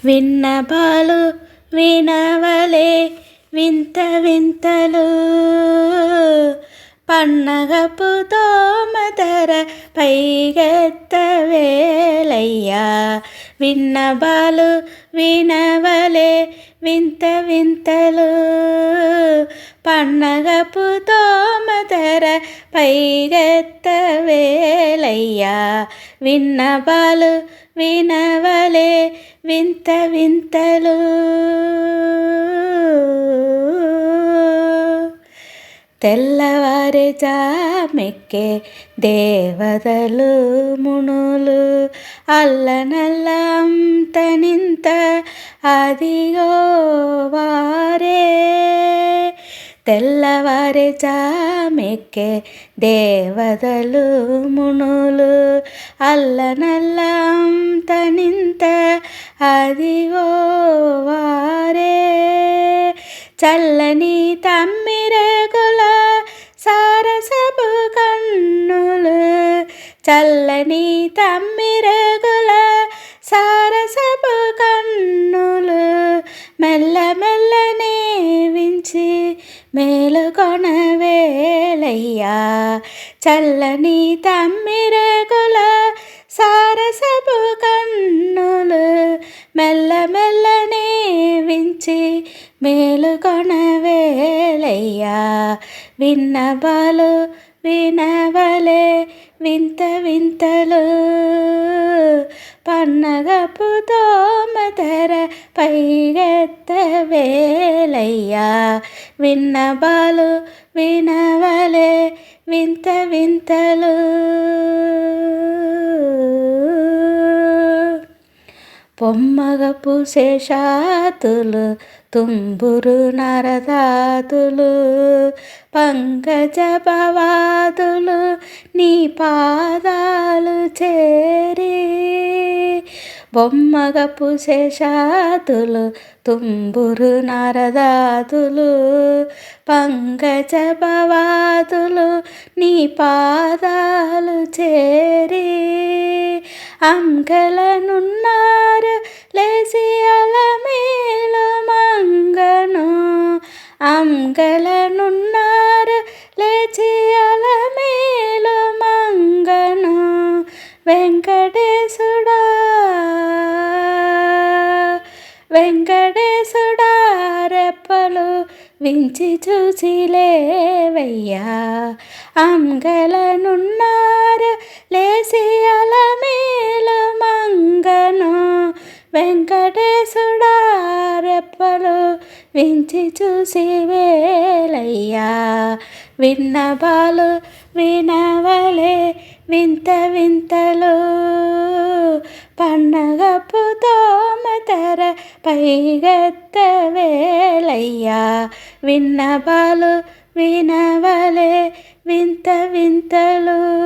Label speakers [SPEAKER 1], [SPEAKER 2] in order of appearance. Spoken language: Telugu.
[SPEAKER 1] విన్నపాలు వినవలే వింత వింతలు పన్నగపు తోమతర పైగెత్తవేలయ్యా. విన్నపాలు వినవలే వింత వింతలు పన్నగపు తోమతర పైగెత్తవేలయ్యా. విన్నపాలు వినవలే వింత వింతలు. తెల్లవారి జామెక్కే దేవతలు మునులు అల్లనల్ల అంతనింత అదిగో వారే. తెల్లవారి జామెక్కే దేవతలు మునులు అల్లనల్ల అంతనింత అదిగో వారే. చల్లని తమ్మిరేగుల సారసపు కన్నులు చల్లని తమ్మిరేగుల సారసపు కన్నులు మెల్లమెల్లనే వించి మేలుకొనవేలయ్యా. చల్లని తమ్మిరేగుల సారసపు కన్నులు మెల్లమెల్లనే వించి మేలుకొనవేలయ్యా. విన్నపాలు వినవలే వింత వింతలు పన్నగపు తోమతర పైగెత్తవేలయ్యా. విన్నపాలు వినవలే వింత వింతలు. పొమ్మగపు శేషాతులు తుంబురు నరదాతులు పంకజ పవాతులు నీ పాదాలు చేరి. బొమ్మగపు శేషాతులు తుంబురు నరదాతులు పంకజ పవాతులు నీ పాదాలు చేరి. అంకలనున్నారు లేసి అలమేలు మంగను అంకలనున్నారు లేచి అలమేలు మంగను. వెంకటేశుడా వెంకటేశుడా రెప్పలు వించి చూసిలేవయ్యా. అంకలనున్నారు లేసి అలమేలు మంగను. వెంకటేశుడా రెప్పలు వించి చూసివేలయ్యా. విన్నపాలు వినవలే వింత వింతలు పన్నగపు తోమతర పైగెత్తవేలయ్యా. విన్నపాలు వినవలే వింత వింతలు.